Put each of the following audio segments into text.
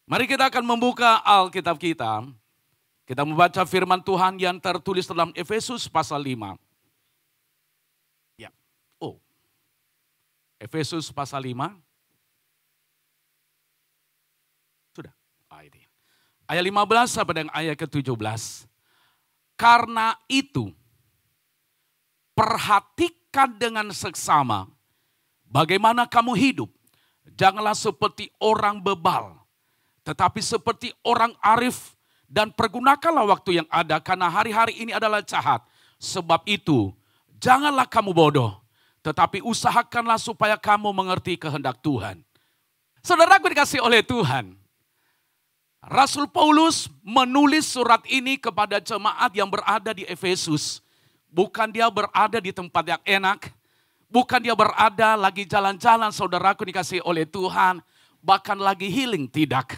Mari kita akan membuka Alkitab kita. Kita membaca firman Tuhan yang tertulis dalam Efesus pasal 5. Ya. Oh. Efesus pasal 5. Sudah. Ini. Ayat 15 sampai dengan ayat ke-17. Karena itu, perhatikan dengan seksama bagaimana kamu hidup. Janganlah seperti orang bebal, tetapi seperti orang arif, dan pergunakanlah waktu yang ada karena hari-hari ini adalah jahat. Sebab itu, janganlah kamu bodoh, tetapi usahakanlah supaya kamu mengerti kehendak Tuhan. Saudaraku dikasih oleh Tuhan, Rasul Paulus menulis surat ini kepada jemaat yang berada di Efesus. Bukan dia berada di tempat yang enak, bukan dia berada lagi jalan-jalan, saudaraku dikasih oleh Tuhan, bahkan lagi healing, tidak.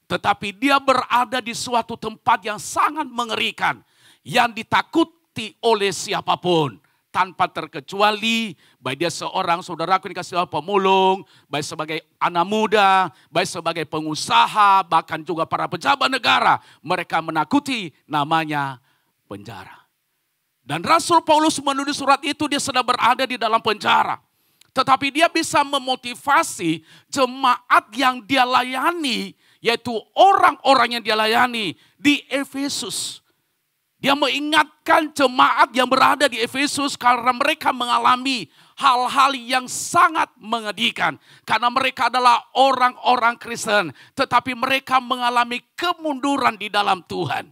Tetapi dia berada di suatu tempat yang sangat mengerikan, yang ditakuti oleh siapapun, tanpa terkecuali, baik dia seorang saudaraku dikasih Allah pemulung, baik sebagai anak muda, baik sebagai pengusaha, bahkan juga para pejabat negara, mereka menakuti namanya penjara. Dan Rasul Paulus menulis surat itu, dia sedang berada di dalam penjara. Tetapi dia bisa memotivasi jemaat yang dia layani, yaitu orang-orang yang dia layani di Efesus. Dia mengingatkan jemaat yang berada di Efesus karena mereka mengalami hal-hal yang sangat mengedihkan. Karena mereka adalah orang-orang Kristen, tetapi mereka mengalami kemunduran di dalam Tuhan.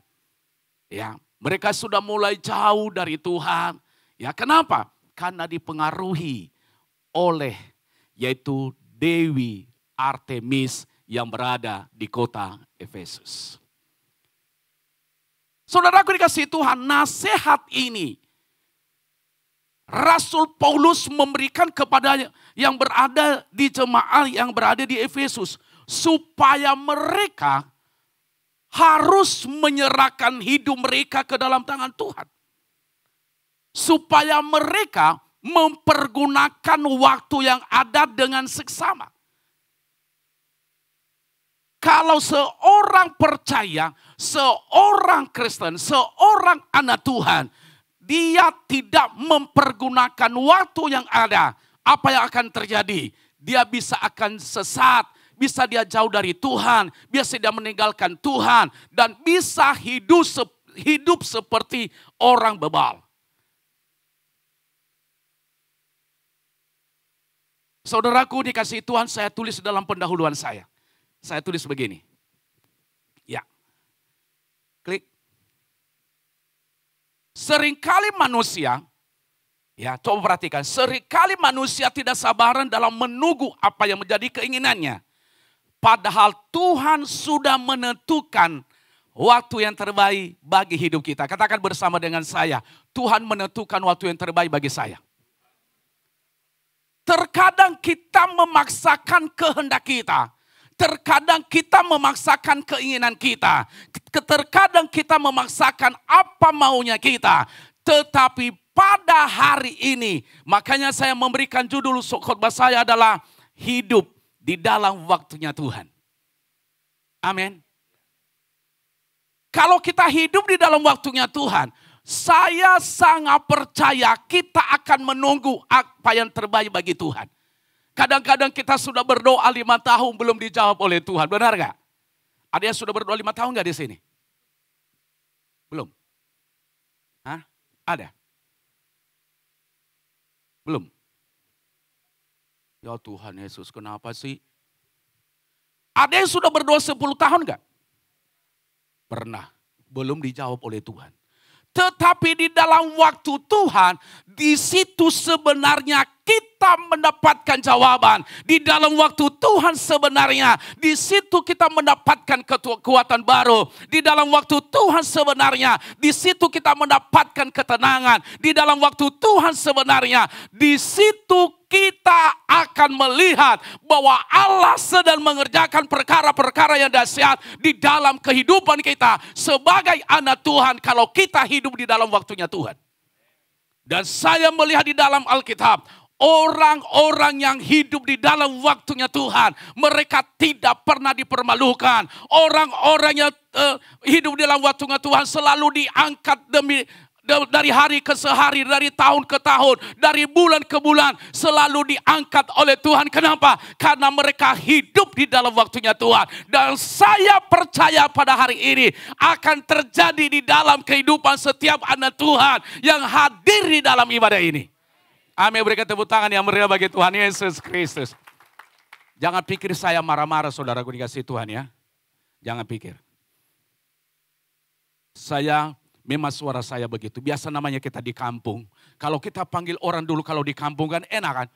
Ya, mereka sudah mulai jauh dari Tuhan. Ya, kenapa? Karena dipengaruhi oleh yaitu Dewi Artemis yang berada di kota Efesus. Saudaraku dikasih Tuhan, nasihat ini Rasul Paulus memberikan kepada yang berada di jemaat yang berada di Efesus, supaya mereka harus menyerahkan hidup mereka ke dalam tangan Tuhan. Supaya mereka mempergunakan waktu yang ada dengan seksama. Kalau seorang percaya, seorang Kristen, seorang anak Tuhan, dia tidak mempergunakan waktu yang ada, apa yang akan terjadi? Dia bisa akan sesat, bisa dia jauh dari Tuhan, bisa dia meninggalkan Tuhan, dan bisa hidup seperti orang bebal. Saudaraku dikasih Tuhan, saya tulis dalam pendahuluan saya. Saya tulis begini. Ya. Klik. Seringkali manusia, ya coba perhatikan, seringkali manusia tidak sabaran dalam menunggu apa yang menjadi keinginannya. Padahal Tuhan sudah menentukan waktu yang terbaik bagi hidup kita. Katakan bersama dengan saya, Tuhan menentukan waktu yang terbaik bagi saya. Terkadang kita memaksakan kehendak kita. Terkadang kita memaksakan keinginan kita. Terkadang kita memaksakan apa maunya kita. Tetapi pada hari ini, makanya saya memberikan judul khotbah saya adalah hidup di dalam waktunya Tuhan. Amin. Kalau kita hidup di dalam waktunya Tuhan, saya sangat percaya kita akan menunggu apa yang terbaik bagi Tuhan. Kadang-kadang kita sudah berdoa 5 tahun belum dijawab oleh Tuhan. Benar gak? Ada yang sudah berdoa 5 tahun gak di sini? Belum? Hah? Ada? Belum? Ya Tuhan Yesus, kenapa sih? Ada yang sudah berdoa 10 tahun gak? Pernah. Belum dijawab oleh Tuhan. Tetapi di dalam waktu Tuhan, di situ sebenarnya kita mendapatkan jawaban. Di dalam waktu Tuhan sebenarnya, di situ kita mendapatkan kekuatan baru. Di dalam waktu Tuhan sebenarnya, di situ kita mendapatkan ketenangan. Di dalam waktu Tuhan sebenarnya, di situ kita akan melihat bahwa Allah sedang mengerjakan perkara-perkara yang dahsyat di dalam kehidupan kita sebagai anak Tuhan kalau kita hidup di dalam waktunya Tuhan. Dan saya melihat di dalam Alkitab, Orang-orang yang hidup di dalam waktunya Tuhan, mereka tidak pernah dipermalukan. Orang-orang yang hidup di dalam waktunya Tuhan selalu diangkat dari hari ke hari, dari tahun ke tahun, dari bulan ke bulan, selalu diangkat oleh Tuhan. Kenapa? Karena mereka hidup di dalam waktunya Tuhan. Dan saya percaya pada hari ini akan terjadi di dalam kehidupan setiap anak Tuhan yang hadir di dalam ibadah ini. Amin, berikan tepuk tangan yang meriah bagi Tuhan Yesus Kristus. Jangan pikir saya marah-marah, saudaraku dikasih Tuhan ya. Jangan pikir. Memang suara saya begitu. Biasa namanya kita di kampung. Kalau kita panggil orang dulu kalau di kampung kan enak kan.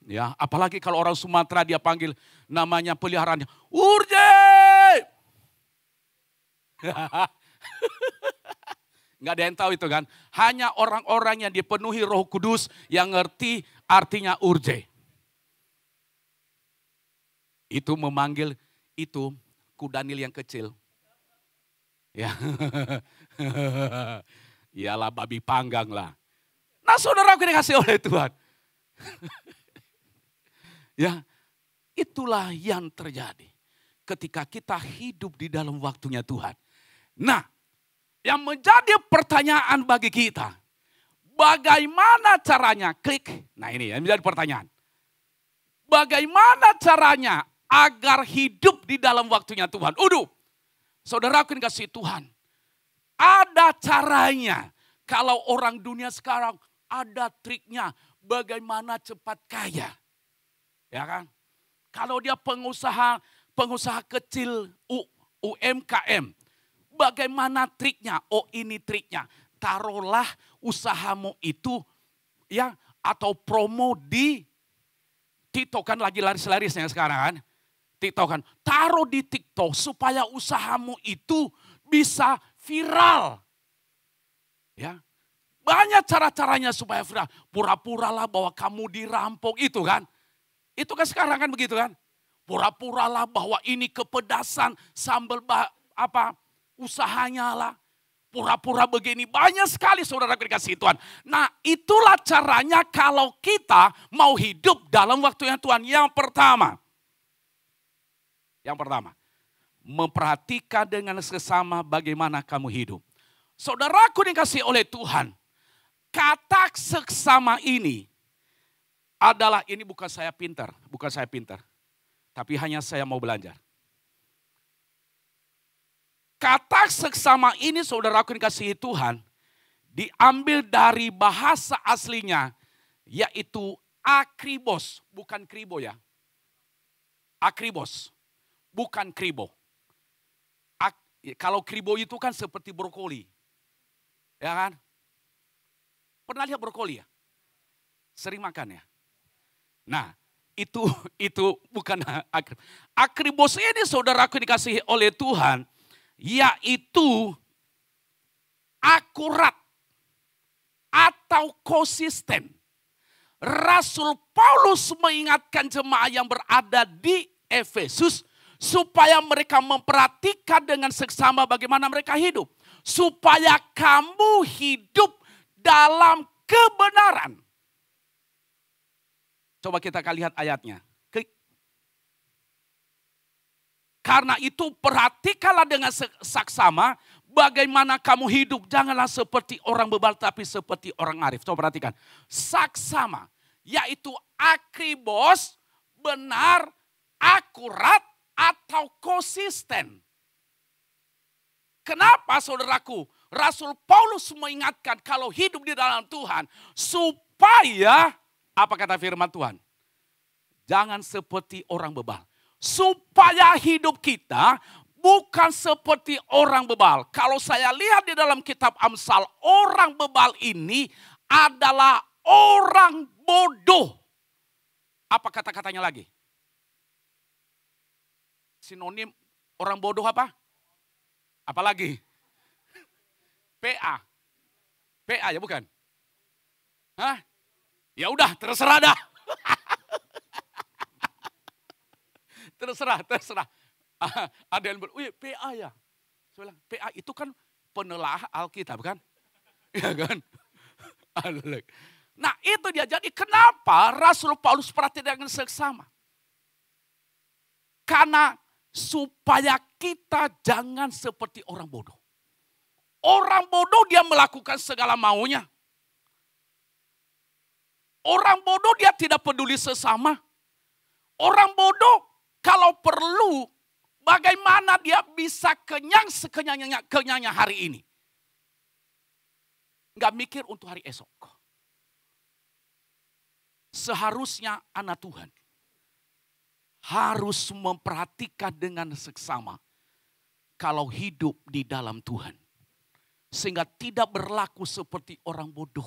Ya, apalagi kalau orang Sumatera dia panggil namanya peliharaannya. Urje! Nggak ada yang tahu itu kan. Hanya orang-orang yang dipenuhi Roh Kudus yang ngerti artinya urje. Itu memanggil itu kudanil yang kecil. Ya, iyalah babi panggang lah. Nah saudara aku dikasih oleh Tuhan. Ya, itulah yang terjadi ketika kita hidup di dalam waktunya Tuhan. Nah, yang menjadi pertanyaan bagi kita, bagaimana caranya? Klik. Nah ini yang menjadi pertanyaan. Bagaimana caranya agar hidup di dalam waktunya Tuhan? Saudara aku dikasih Tuhan. Ada caranya. Kalau orang dunia sekarang ada triknya. Bagaimana cepat kaya. Ya kan? Kalau dia pengusaha kecil UMKM. Bagaimana triknya? Oh ini triknya. Taruhlah usahamu itu ya atau promo di TikTok kan lagi laris-larisnya sekarang kan. TikTok kan. Taruh di TikTok supaya usahamu itu bisa viral. Ya. Banyak cara-caranya supaya viral. Pura-puralah bahwa kamu dirampok itu kan. Itu kan sekarang kan begitu kan. Pura-puralah bahwa ini kepedasan sambal usahanya lah. Pura-pura begini. Banyak sekali saudara dikasih Tuhan. Nah itulah caranya kalau kita mau hidup dalam waktunya Tuhan. Yang pertama. Memperhatikan dengan sesama bagaimana kamu hidup. Saudaraku dikasih oleh Tuhan. Kata seksama ini adalah, ini bukan saya pintar. Tapi hanya saya mau belajar. Kata seksama ini saudaraku dikasihi Tuhan, diambil dari bahasa aslinya, yaitu akribos, bukan kribo ya. Akribos, bukan kribo. Kalau kribo itu kan seperti brokoli. Ya kan? Pernah lihat brokoli ya? Sering makan ya? Nah, itu bukan akribos. Akribos ini saudaraku dikasihi oleh Tuhan, yaitu akurat atau konsisten. Rasul Paulus mengingatkan jemaat yang berada di Efesus supaya mereka memperhatikan dengan seksama bagaimana mereka hidup. Supaya kamu hidup dalam kebenaran. Coba kita akan lihat ayatnya. Karena itu perhatikanlah dengan saksama bagaimana kamu hidup. Janganlah seperti orang bebal tapi seperti orang arif. Coba perhatikan. Saksama yaitu akribos, benar, akurat atau konsisten. Kenapa saudaraku? Rasul Paulus mengingatkan kalau hidup di dalam Tuhan supaya, apa kata firman Tuhan? Jangan seperti orang bebal. Supaya hidup kita bukan seperti orang bebal. Kalau saya lihat di dalam kitab Amsal, orang bebal ini adalah orang bodoh. Apa kata-katanya lagi? Sinonim orang bodoh apa? Apalagi? PA. PA ya bukan? Hah? Ya udah terserah dah. Terserah. Ada yang bilang, wih PA ya. Saya bilang, PA itu kan penelaah Alkitab kan? Ya kan? Nah itu dia, jadi kenapa Rasul Paulus perhatikan dengan seksama? Karena supaya kita jangan seperti orang bodoh. Orang bodoh dia melakukan segala maunya. Orang bodoh dia tidak peduli sesama. Orang bodoh kalau perlu bagaimana dia bisa kenyang sekenyangnya hari ini. Nggak mikir untuk hari esok. Seharusnya anak Tuhan harus memperhatikan dengan seksama kalau hidup di dalam Tuhan. Sehingga tidak berlaku seperti orang bodoh.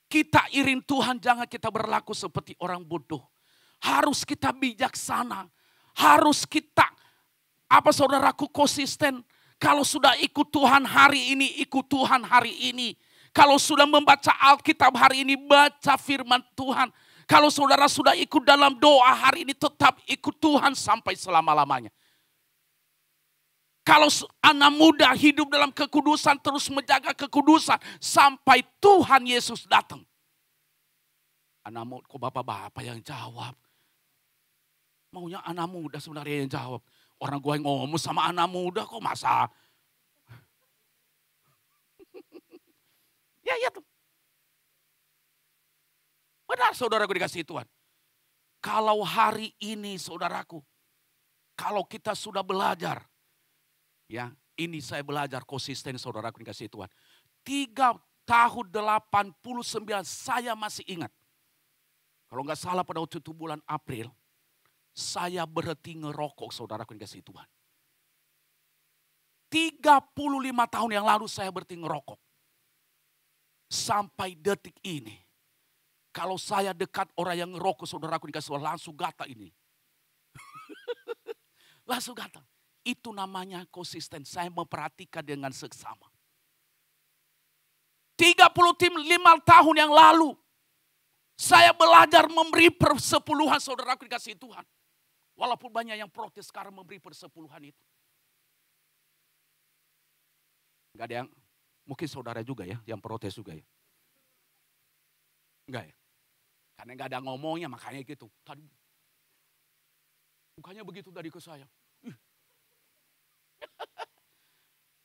Kita iring Tuhan, jangan kita berlaku seperti orang bodoh. Harus kita bijaksana. Harus kita, saudaraku, konsisten. Kalau sudah ikut Tuhan hari ini, ikut Tuhan hari ini. Kalau sudah membaca Alkitab hari ini, baca firman Tuhan. Kalau saudara sudah ikut dalam doa hari ini, tetap ikut Tuhan sampai selama-lamanya. Kalau anak muda hidup dalam kekudusan, terus menjaga kekudusan sampai Tuhan Yesus datang. Anak muda, kok bapak-bapak yang jawab? Maunya anak muda sebenarnya yang jawab. Orang gue ngomong sama anak muda kok masa. Ya tuh. Benar saudaraku dikasih Tuhan. Kalau hari ini saudaraku, kalau kita sudah belajar. Ya, ini saya belajar konsisten saudaraku dikasih Tuhan. 3 tahun 89 saya masih ingat. Kalau nggak salah pada waktu itu bulan April. Saya berhenti ngerokok saudaraku dikasih Tuhan. 35 tahun yang lalu saya berhenti ngerokok. Sampai detik ini. Kalau saya dekat orang yang ngerokok saudaraku dikasih Tuhan langsung gatal ini. Langsung gatal. Itu namanya konsisten. Saya memperhatikan dengan seksama. 35 tahun yang lalu. Saya belajar memberi persepuluhan saudaraku dikasih Tuhan. Walaupun banyak yang protes sekarang memberi persepuluhan itu. Enggak ada yang, mungkin saudara juga ya, yang protes juga ya. Enggak ya. Karena enggak ada ngomongnya makanya gitu. Tadi, bukannya begitu tadi ke saya.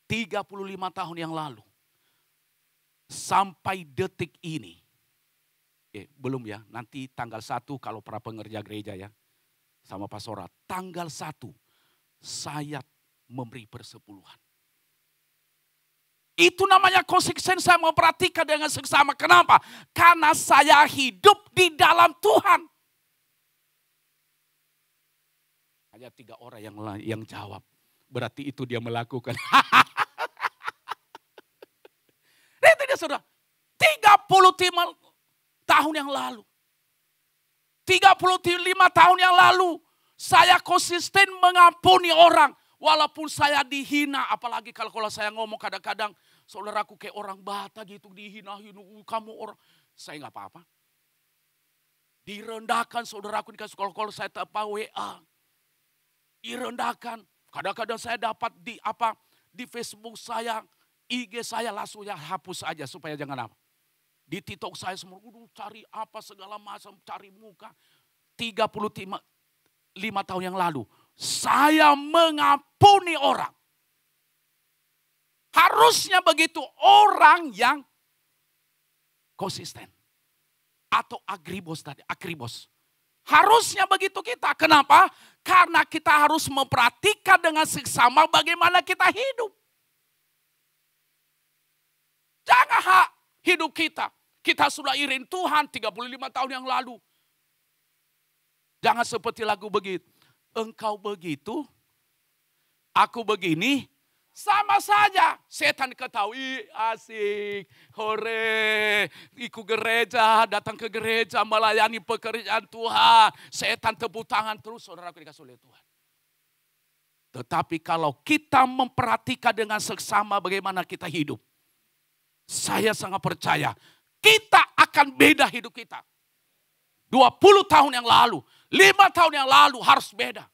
35 tahun yang lalu. Sampai detik ini. Belum ya, nanti tanggal 1 kalau para pengerja gereja ya. Sama pastorat, tanggal 1 saya memberi persepuluhan. Itu namanya konsisten, saya memperhatikan dengan seksama. Kenapa? Karena saya hidup di dalam Tuhan. Hanya 3 orang yang jawab. Berarti itu dia melakukan. Itu dia saudara. 35 tahun yang lalu. 35 tahun yang lalu, saya konsisten mengampuni orang. Walaupun saya dihina, apalagi kalau saya ngomong kadang-kadang, saudaraku kayak orang Batak gitu, dihina-hina, kamu orang. Saya nggak apa-apa. Direndahkan saudaraku dikasih kalau saya tanpa WA. Direndahkan. Kadang-kadang saya dapat di Facebook saya, IG saya langsung ya hapus aja supaya jangan apa. Di TikTok saya semua, cari apa segala macam, cari muka. 35 tahun yang lalu, saya mengampuni orang. Harusnya begitu orang yang konsisten. Atau agribos tadi, agribos. Harusnya begitu kita. Kenapa? Karena kita harus memperhatikan dengan seksama bagaimana kita hidup. Jangan hidup kita. Kita sudah iring Tuhan 35 tahun yang lalu. Jangan seperti lagu begitu. Engkau begitu, aku begini, sama saja. Setan ketahui, asik, hore, ikut gereja, datang ke gereja, melayani pekerjaan Tuhan. Setan tepuk tangan terus, saudaraku dikasih oleh Tuhan. Tetapi kalau kita memperhatikan dengan seksama bagaimana kita hidup. Saya sangat percaya. Kita akan beda hidup kita. 20 tahun yang lalu, 5 tahun yang lalu harus beda.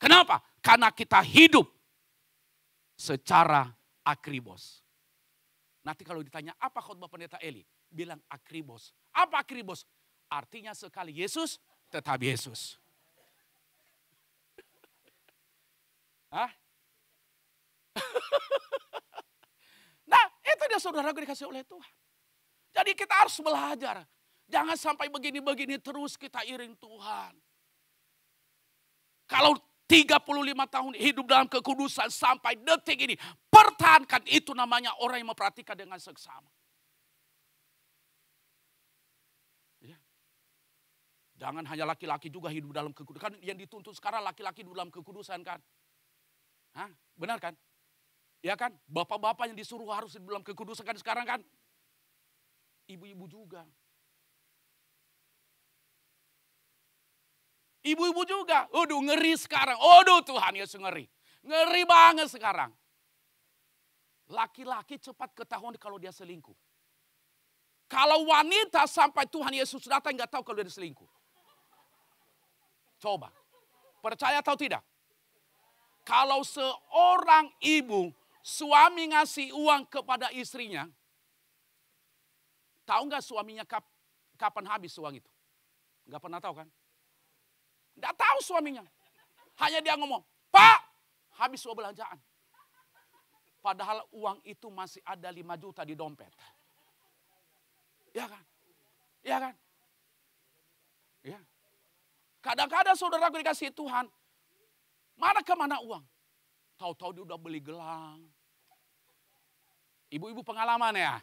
Kenapa? Karena kita hidup secara akribos. Nanti kalau ditanya apa khotbah pendeta Eli? bilang akribos. Apa akribos? Artinya sekali Yesus, tetap Yesus. Hah? Nah, itu dia saudara dikasih oleh Tuhan. Jadi kita harus belajar. Jangan sampai begini-begini terus kita iring Tuhan. Kalau 35 tahun hidup dalam kekudusan sampai detik ini, pertahankan, itu namanya orang yang memperhatikan dengan seksama. Ya. Jangan hanya laki-laki juga hidup dalam kekudusan. Kan yang dituntut sekarang laki-laki hidup dalam kekudusan kan. Hah? Benar kan? Ya kan? Bapak-bapak yang disuruh harus hidup dalam kekudusan kan sekarang kan? Ibu-ibu juga. Ibu-ibu juga. Aduh, ngeri sekarang. Aduh, Tuhan Yesus ngeri. Ngeri banget sekarang. Laki-laki cepat ketahuan kalau dia selingkuh. Kalau wanita sampai Tuhan Yesus datang nggak tahu kalau dia selingkuh. Coba. Percaya atau tidak? Kalau seorang ibu, suami ngasih uang kepada istrinya, tahu nggak suaminya kapan habis uang itu? Nggak pernah tahu kan? Nggak tahu suaminya. Hanya dia ngomong, Pak, habis uang belanjaan. Padahal uang itu masih ada 5 juta di dompet. Ya kan? Ya kan? Ya. Kadang-kadang saudaraku dikasih Tuhan, mana kemana uang? Tahu-tahu dia udah beli gelang. Ibu-ibu pengalaman ya.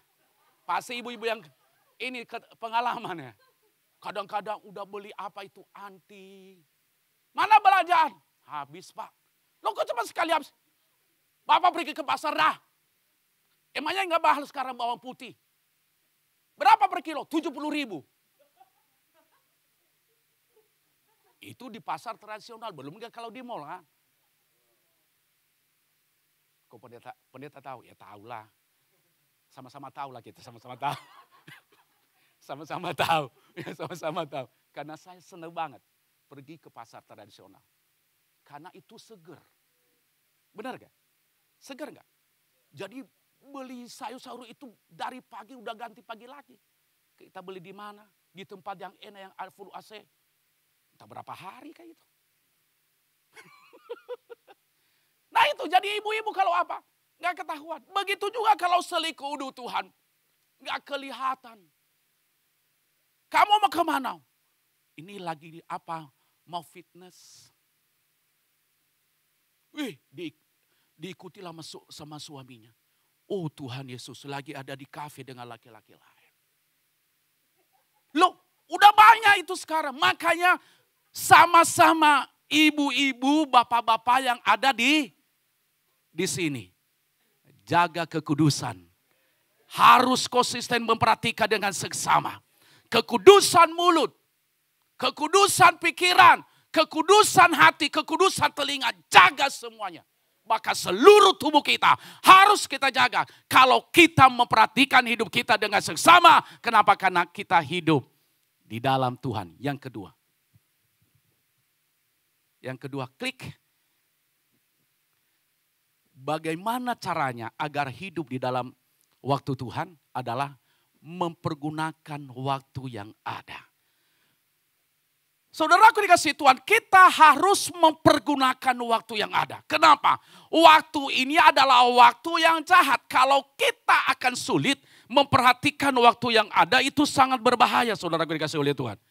Pasti ibu-ibu yang ini pengalaman ya. Kadang-kadang udah beli apa itu anti. Mana belanjaan? Habis Pak. Loh kok cuma sekali habis? Bapak pergi ke pasar dah. Emangnya nggak mahal sekarang bawang putih? Berapa per kilo? 70.000. Itu di pasar tradisional. Belum nggak kalau di mall kan? Kok pendeta tahu? Ya tahulah. Sama-sama tahu lah kita, sama-sama tahu. Sama-sama tahu, ya sama-sama tahu. Karena saya senang banget pergi ke pasar tradisional. Karena itu seger. Benar gak? Seger gak? Jadi beli sayur-sayur itu dari pagi udah ganti pagi lagi. Kita beli di mana? Di tempat yang enak, yang full AC. Entah berapa hari kayak itu. Nah itu jadi ibu-ibu kalau apa? Gak ketahuan. Begitu juga kalau selingkuh Tuhan. Gak kelihatan. Kamu mau kemana? Ini lagi apa? Mau fitness. Wih, diikutilah sama suaminya. Oh Tuhan Yesus lagi ada di kafe dengan laki-laki lain. Loh, udah banyak itu sekarang. Makanya sama-sama ibu-ibu, bapak-bapak yang ada di sini. Jaga kekudusan. Harus konsisten memperhatikan dengan seksama. Kekudusan mulut, kekudusan pikiran, kekudusan hati, kekudusan telinga. Jaga semuanya. Maka seluruh tubuh kita harus kita jaga. Kalau kita memperhatikan hidup kita dengan seksama. Kenapa? Karena kita hidup di dalam Tuhan. Yang kedua, klik. Bagaimana caranya agar hidup di dalam waktu Tuhan adalah mempergunakan waktu yang ada. Saudaraku dikasih Tuhan, kita harus mempergunakan waktu yang ada. Kenapa? Waktu ini adalah waktu yang jahat. Kalau kita akan sulit memperhatikan waktu yang ada, itu sangat berbahaya, saudaraku dikasih oleh Tuhan.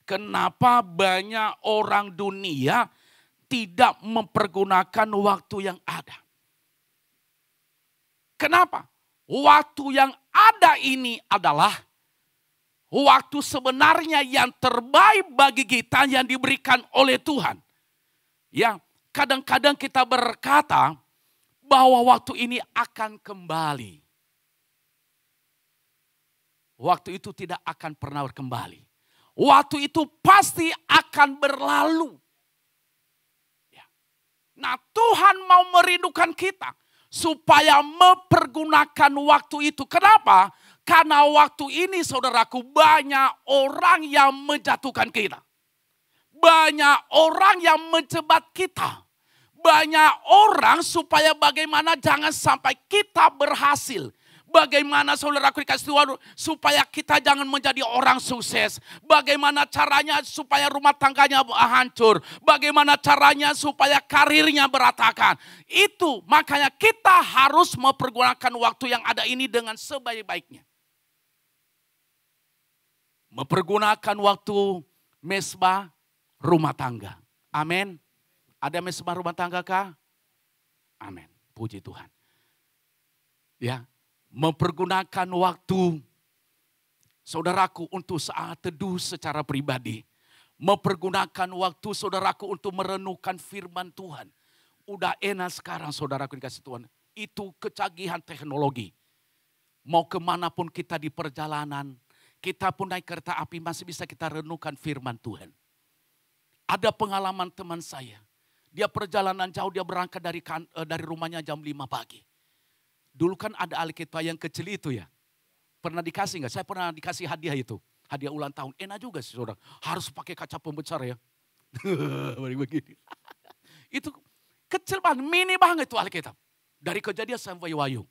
Kenapa banyak orang dunia tidak mempergunakan waktu yang ada? Kenapa? Waktu yang ada ini adalah waktu sebenarnya yang terbaik bagi kita yang diberikan oleh Tuhan. Ya, kadang-kadang kita berkata bahwa waktu ini akan kembali. Waktu itu tidak akan pernah kembali. Waktu itu pasti akan berlalu. Ya. Nah, Tuhan mau merindukan kita supaya mempergunakan waktu itu. Kenapa? Karena waktu ini saudaraku banyak orang yang menjatuhkan kita. Banyak orang yang mencebat kita. Banyak orang supaya bagaimana jangan sampai kita berhasil. Bagaimana saudaraku dikasih Tuhan supaya kita jangan menjadi orang sukses. Bagaimana caranya supaya rumah tangganya hancur. Bagaimana caranya supaya karirnya berantakan. Itu makanya kita harus mempergunakan waktu yang ada ini dengan sebaik-baiknya. Mempergunakan waktu mesbah rumah tangga. Amin. Ada mesbah rumah tangga kah? Amin. Puji Tuhan. Ya. Mempergunakan waktu saudaraku untuk saat teduh secara pribadi. Mempergunakan waktu saudaraku untuk merenungkan firman Tuhan. Udah enak sekarang saudaraku dikasih Tuhan. Itu kecanggihan teknologi. Mau kemanapun kita di perjalanan. Kita pun naik kereta api masih bisa kita renungkan firman Tuhan. Ada pengalaman teman saya. Dia perjalanan jauh, dia berangkat dari rumahnya jam 5 pagi. Dulu kan ada Alkitab yang kecil itu ya. Pernah dikasih nggak? Saya pernah dikasih hadiah itu. Hadiah ulang tahun. Enak juga sih saudara. Harus pakai kaca pembesar ya. Begini. Itu kecil banget, mini banget itu Alkitab. Dari Kejadian sampai Wahyu.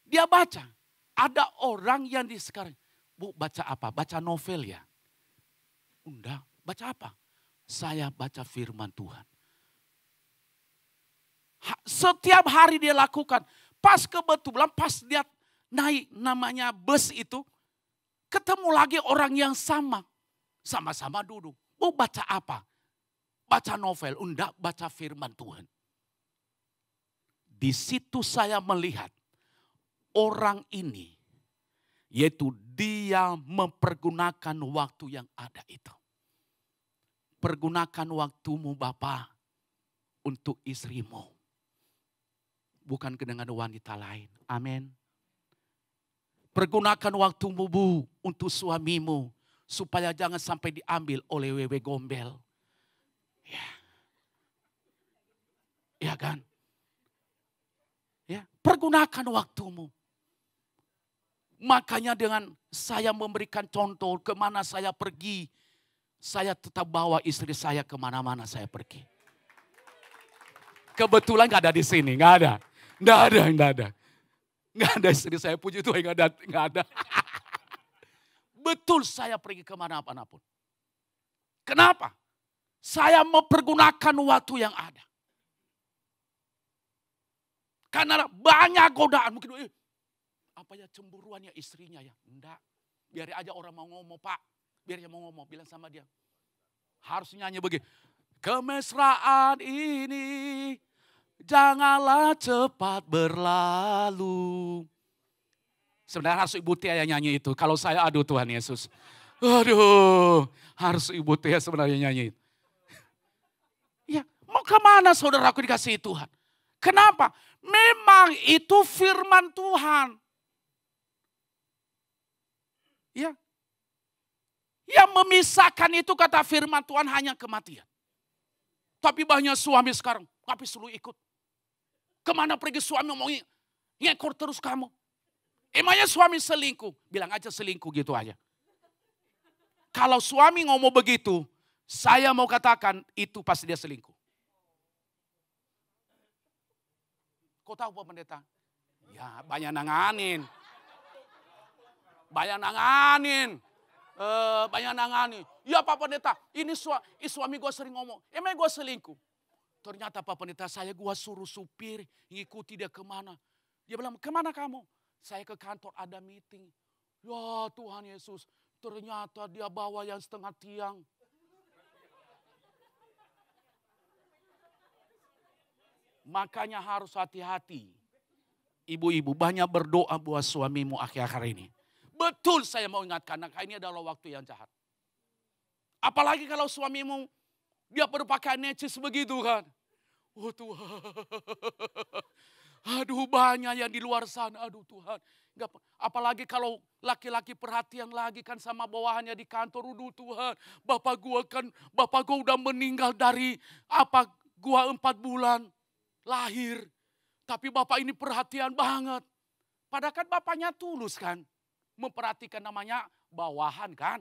Dia baca. Ada orang yang di sekarang. Bu, baca apa? Baca novel ya? Enggak, baca apa? Saya baca firman Tuhan. Setiap hari dia lakukan. Pas kebetulan, pas dia naik namanya bus itu. Ketemu lagi orang yang sama. Sama-sama duduk. Bu, baca apa? Baca novel. Enggak, baca firman Tuhan. Di situ saya melihat. Orang ini. Yaitu dia mempergunakan waktu yang ada itu. Pergunakan waktumu Bapak. Untuk istrimu. Bukan dengan wanita lain. Amin. Pergunakan waktumu Bu untuk suamimu. Supaya jangan sampai diambil oleh wewe gombel. Ya. Ya kan? Ya, pergunakan waktumu. Makanya dengan saya memberikan contoh kemana saya pergi. Saya tetap bawa istri saya kemana-mana saya pergi. Kebetulan gak ada di sini, gak ada. Nggak ada. Nggak ada istri saya, puji Tuhan, nggak ada. Betul saya pergi kemana-mana pun. Kenapa? Saya mempergunakan waktu yang ada. Karena banyak godaan. Mungkin, apa ya cemburuannya istrinya ya? Enggak. Biar aja orang mau ngomong, Pak. Biar dia mau ngomong, bilang sama dia. Harus nyanyi begini. Kemesraan ini janganlah cepat berlalu. Sebenarnya harus Ibu Tia yang nyanyi itu. Kalau saya aduh Tuhan Yesus. Aduh, harus Ibu Tia sebenarnya nyanyi. Ya, mau kemana saudaraku dikasihi Tuhan? Kenapa? Memang itu firman Tuhan. Ya. Yang memisahkan itu kata firman Tuhan hanya kematian. Tapi banyak suami sekarang, tapi selalu ikut. Kemana pergi suami mau ngekor terus kamu. Emangnya suami selingkuh? Bilang aja selingkuh gitu aja. Kalau suami ngomong begitu, saya mau katakan itu pasti dia selingkuh. Kau tahu Pak Pendeta? Ya banyak nanganin. Banyak nanganin. Ya Pak Pendeta, ini suami gue sering ngomong, emang gue selingkuh? Ternyata Pak Pendeta saya gue suruh supir, ngikuti dia kemana. Dia bilang, kemana kamu? Saya ke kantor ada meeting. Ya Tuhan Yesus, ternyata dia bawa yang setengah tiang. Makanya harus hati-hati. Ibu-ibu banyak berdoa buat suamimu akhir-akhir ini. Betul saya mau ingatkan, karena ini adalah waktu yang jahat. Apalagi kalau suamimu, dia berpakaian necis begitu kan. Oh Tuhan. Aduh banyak yang di luar sana, aduh Tuhan. Apalagi kalau laki-laki perhatian lagi kan sama bawahannya di kantor. Aduh Tuhan, bapak gua udah meninggal dari gua 4 bulan lahir. Tapi bapak ini perhatian banget. Padahal kan bapaknya tulus kan. Memperhatikan namanya bawahan kan.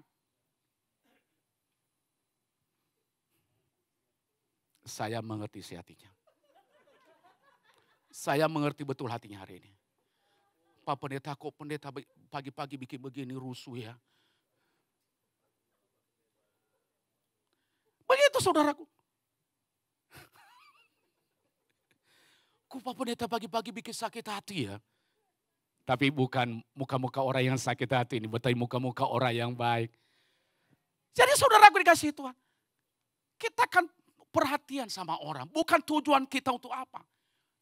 Saya mengerti isi hatinya. Saya mengerti betul hatinya hari ini. Pak Pendeta, kok pendeta pagi-pagi bikin begini rusuh ya. Begitu saudaraku. Kok Pak Pendeta pagi-pagi bikin sakit hati ya. Tapi bukan muka-muka orang yang sakit hati ini, tapi muka-muka orang yang baik. Jadi saudaraku dikasih Tuhan. Kita kan perhatian sama orang. Bukan tujuan kita untuk apa.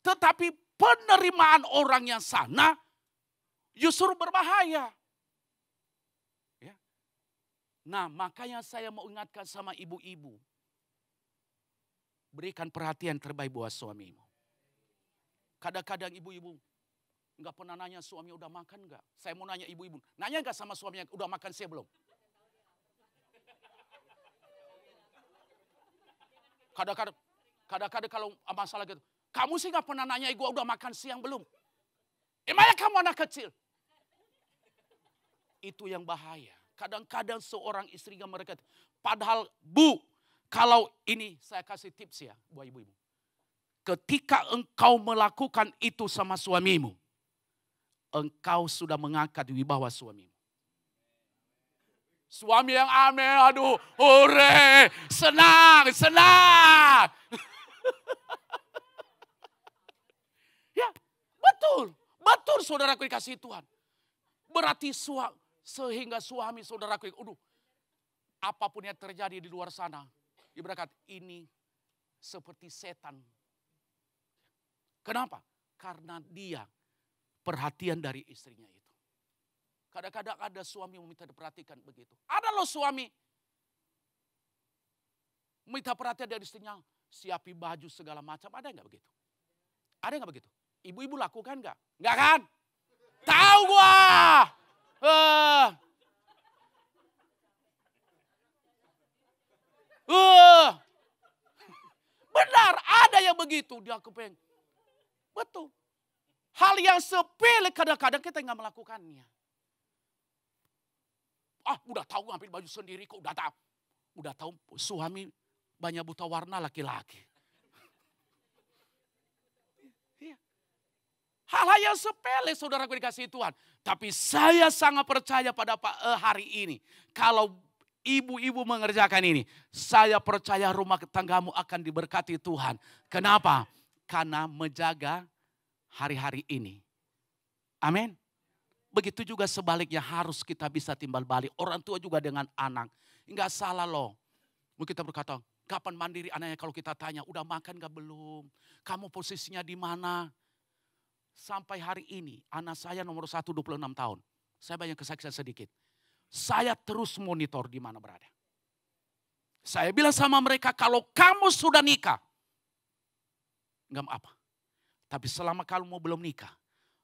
Tetapi penerimaan orang yang sana justru berbahaya. Ya. Nah, makanya saya mau ingatkan sama ibu-ibu. Berikan perhatian terbaik buat suamimu. Kadang-kadang ibu-ibu nggak pernah nanya suami udah makan nggak. Saya mau nanya ibu-ibu, nanya nggak sama suaminya udah makan siang belum? Kadang-kadang kalau masalah gitu, kamu sih nggak pernah nanya gue udah makan siang belum? Emangnya kamu anak kecil? Itu yang bahaya. Kadang-kadang seorang istrinya mereka, padahal bu, kalau ini saya kasih tips ya buat ibu-ibu. Ketika engkau melakukan itu sama suamimu, engkau sudah mengangkat wibawa suamimu. Suami yang amin, aduh, hore, senang, senang. Ya, betul saudaraku dikasih Tuhan. Berarti sehingga suami saudaraku, aduh, apapun yang terjadi di luar sana, ibarat ini seperti setan. Kenapa? Karena dia perhatian dari istrinya itu. Kadang-kadang ada suami meminta diperhatikan begitu. Ada loh suami minta perhatian dari istrinya, siapi baju segala macam. Ada nggak begitu? Ada nggak begitu? Ibu-ibu lakukan nggak? Nggak kan? Tahu gua. Benar, ada yang begitu. Dia kepengen. Betul. Hal yang sepele kadang-kadang kita nggak melakukannya. Udah tahu ngambil baju sendiri kok, udah tahu. Udah tahu suami banyak buta warna laki-laki. Hal-hal yang sepele saudaraku dikasih Tuhan. Tapi saya sangat percaya pada hari ini. Kalau ibu-ibu mengerjakan ini, saya percaya rumah tanggamu akan diberkati Tuhan. Kenapa? Karena menjaga hari-hari ini. Amin. Begitu juga sebaliknya harus kita bisa timbal balik. Orang tua juga dengan anak. Enggak salah loh. Mungkin kita berkata, kapan mandiri anaknya kalau kita tanya, udah makan gak belum? Kamu posisinya di mana? Sampai hari ini, anak saya nomor 1 26 tahun. Saya banyak kesaksian sedikit. Saya terus monitor di mana berada. Saya bilang sama mereka, kalau kamu sudah nikah, enggak apa. Tapi selama kamu belum nikah,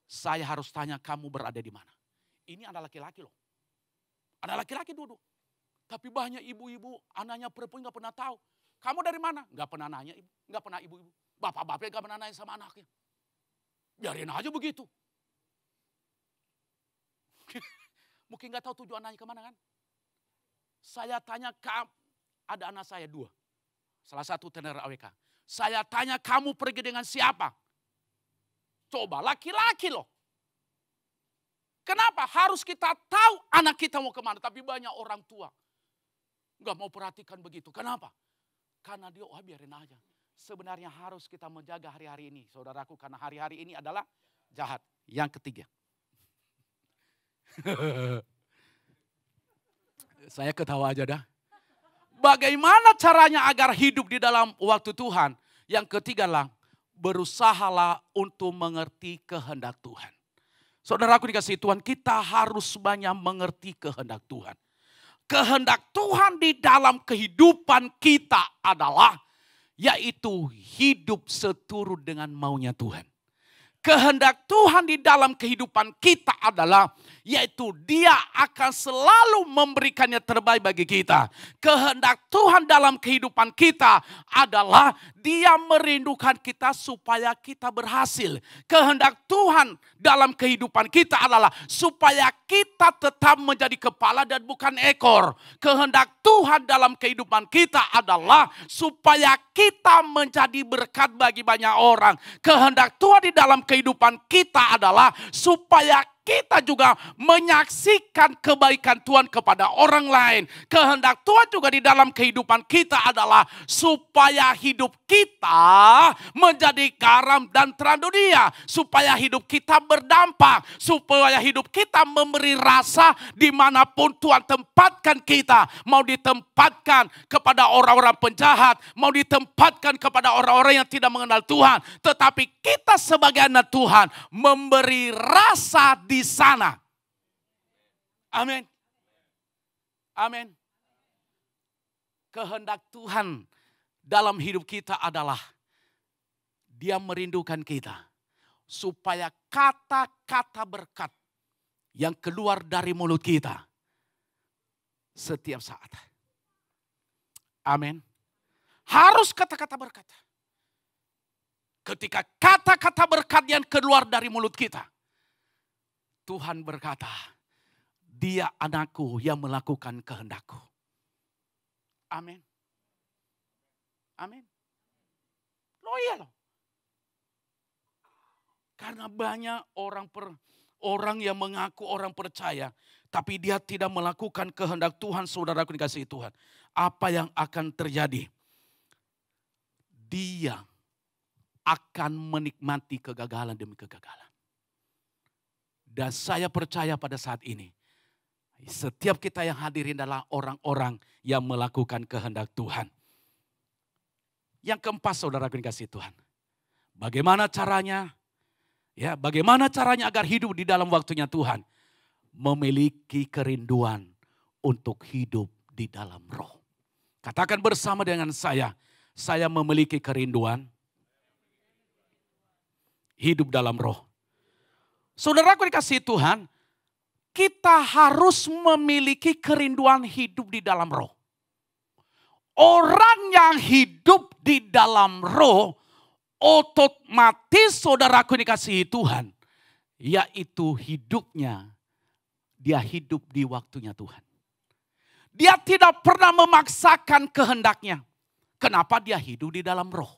saya harus tanya kamu berada di mana. Ini anak laki-laki loh. Anak laki-laki duduk. Tapi banyak ibu-ibu, anaknya perempuan gak pernah tahu. Kamu dari mana? Gak pernah nanya ibu. Gak pernah ibu-ibu. Bapak-bapak gak pernah nanya sama anaknya. Biarin aja begitu. Mungkin gak tahu tujuan anaknya kemana kan. Saya tanya, ada anak saya 2. Salah satu tenaga AWK. Saya tanya kamu pergi dengan siapa? Coba laki-laki loh. Kenapa? Harus kita tahu anak kita mau kemana. Tapi banyak orang tua nggak mau perhatikan begitu. Kenapa? Karena dia biarin aja. Sebenarnya harus kita menjaga hari-hari ini. Saudaraku, karena hari-hari ini adalah jahat. Yang ketiga. Saya ketawa aja dah. Bagaimana caranya agar hidup di dalam waktu Tuhan? Yang ketiga lah. Berusahalah untuk mengerti kehendak Tuhan. Saudaraku dikasih Tuhan, kita harus banyak mengerti kehendak Tuhan. Kehendak Tuhan di dalam kehidupan kita adalah, yaitu hidup seturut dengan maunya Tuhan. Kehendak Tuhan di dalam kehidupan kita adalah, yaitu Dia akan selalu memberikan yang terbaik bagi kita. Kehendak Tuhan dalam kehidupan kita adalah Dia merindukan kita supaya kita berhasil. Kehendak Tuhan dalam kehidupan kita adalah supaya kita tetap menjadi kepala dan bukan ekor. Kehendak Tuhan dalam kehidupan kita adalah supaya kita menjadi berkat bagi banyak orang. Kehendak Tuhan di dalam kehidupan kita adalah supaya kita juga menyaksikan kebaikan Tuhan kepada orang lain. Kehendak Tuhan juga di dalam kehidupan kita adalah supaya hidup kita menjadi garam dan terang dunia. Supaya hidup kita berdampak. Supaya hidup kita memberi rasa dimanapun Tuhan tempatkan kita. Mau ditempatkan kepada orang-orang penjahat. Mau ditempatkan kepada orang-orang yang tidak mengenal Tuhan. Tetapi kita sebagai anak Tuhan memberi rasa di sana. Amin. Amin. Kehendak Tuhan dalam hidup kita adalah Dia merindukan kita supaya kata-kata berkat yang keluar dari mulut kita setiap saat. Amin. Harus kata-kata berkat. Ketika kata-kata berkat yang keluar dari mulut kita, Tuhan berkata, Dia anakku yang melakukan kehendakku. Amin. Amin. Loh iya loh. Karena banyak orang yang mengaku orang percaya, tapi dia tidak melakukan kehendak Tuhan, saudaraku dikasihi Tuhan. Apa yang akan terjadi? Dia akan menikmati kegagalan demi kegagalan. Dan saya percaya pada saat ini, setiap kita yang hadirin adalah orang-orang yang melakukan kehendak Tuhan. Yang keempat, saudaraku dikasihi Tuhan. Bagaimana caranya? Ya, bagaimana caranya agar hidup di dalam waktunya Tuhan? Memiliki kerinduan untuk hidup di dalam roh. Katakan bersama dengan saya memiliki kerinduan hidup dalam roh. Saudaraku dikasihi Tuhan, kita harus memiliki kerinduan hidup di dalam roh. Orang yang hidup di dalam roh, otomatis saudaraku dikasihi Tuhan, yaitu hidupnya, dia hidup di waktunya Tuhan. Dia tidak pernah memaksakan kehendaknya. Kenapa? Dia hidup di dalam roh.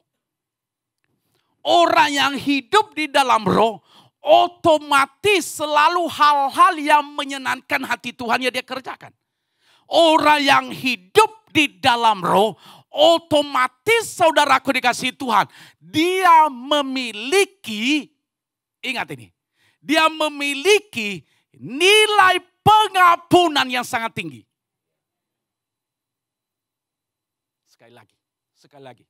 Orang yang hidup di dalam roh, otomatis selalu hal-hal yang menyenangkan hati Tuhan yang dia kerjakan. Orang yang hidup di dalam roh, otomatis saudaraku dikasihi Tuhan, dia memiliki, ingat ini, dia memiliki nilai pengampunan yang sangat tinggi. Sekali lagi.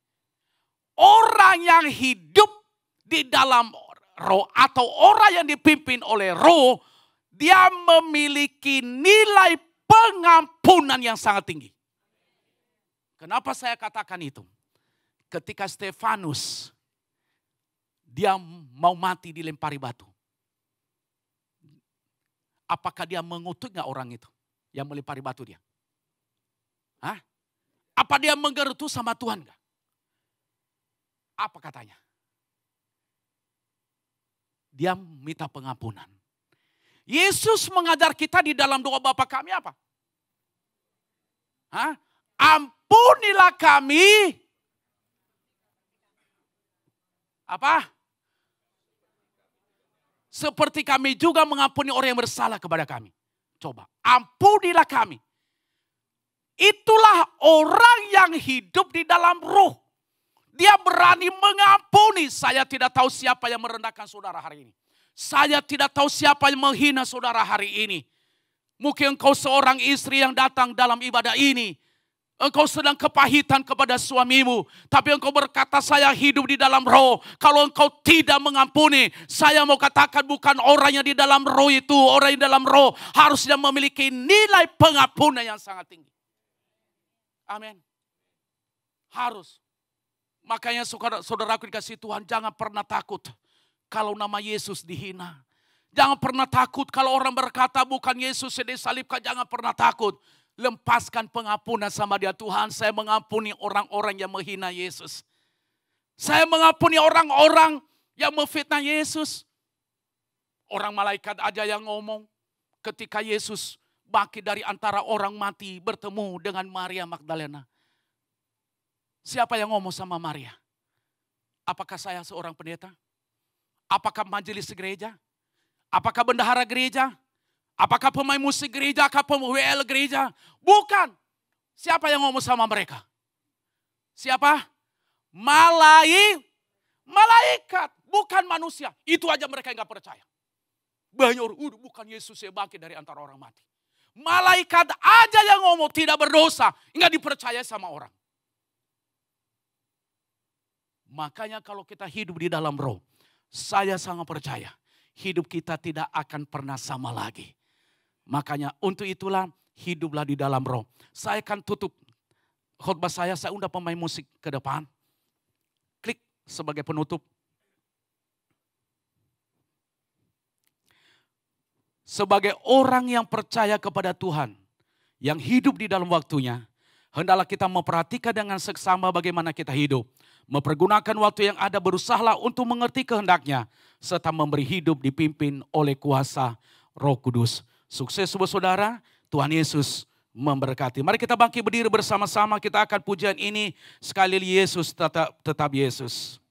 Orang yang hidup di dalam roh atau orang yang dipimpin oleh roh, dia memiliki nilai pengampunan yang sangat tinggi. Kenapa saya katakan itu? Ketika Stefanus, dia mau mati dilempari batu. Apakah dia mengutuk nggak orang itu yang melempari batu dia? Hah? Apa dia menggerutu sama Tuhan nggak? Apa katanya? Dia minta pengampunan. Yesus mengajar kita di dalam doa Bapa kami apa? Hah? Ampunilah kami. Apa? Seperti kami juga mengampuni orang yang bersalah kepada kami. Coba, ampunilah kami. Itulah orang yang hidup di dalam roh. Dia berani mengampuni. Saya tidak tahu siapa yang merendahkan saudara hari ini. Saya tidak tahu siapa yang menghina saudara hari ini. Mungkin engkau seorang istri yang datang dalam ibadah ini. Engkau sedang kepahitan kepada suamimu. Tapi engkau berkata saya hidup di dalam roh. Kalau engkau tidak mengampuni. Saya mau katakan bukan orang yang di dalam roh itu. Orang yang di dalam roh harusnya memiliki nilai pengampunan yang sangat tinggi. Amin. Harus. Makanya saudaraku dikasihi Tuhan, jangan pernah takut kalau nama Yesus dihina. Jangan pernah takut kalau orang berkata bukan Yesus yang disalibkan, jangan pernah takut. Lepaskan pengampunan sama dia. Tuhan, saya mengampuni orang-orang yang menghina Yesus. Saya mengampuni orang-orang yang memfitnah Yesus. Orang malaikat aja yang ngomong ketika Yesus bangkit dari antara orang mati bertemu dengan Maria Magdalena. Siapa yang ngomong sama Maria? Apakah saya seorang pendeta? Apakah majelis gereja? Apakah bendahara gereja? Apakah pemain musik gereja? Apakah WL gereja? Bukan. Siapa yang ngomong sama mereka? Siapa? Malaikat. Bukan manusia. Itu aja mereka yang gak percaya. Banyak orang, bukan Yesus yang bangkit dari antara orang mati. Malaikat aja yang ngomong tidak berdosa. Nggak dipercaya sama orang. Makanya kalau kita hidup di dalam roh, saya sangat percaya hidup kita tidak akan pernah sama lagi. Makanya untuk itulah hiduplah di dalam roh. Saya akan tutup khotbah saya undang pemain musik ke depan. Klik sebagai penutup. Sebagai orang yang percaya kepada Tuhan, yang hidup di dalam waktunya, hendaklah kita memperhatikan dengan seksama bagaimana kita hidup. Mempergunakan waktu yang ada, berusahalah untuk mengerti kehendaknya, serta memberi hidup dipimpin oleh kuasa Roh Kudus. Sukses saudara, Tuhan Yesus memberkati. Mari kita bangkit berdiri bersama-sama, kita akan pujian ini sekali Yesus tetap Yesus.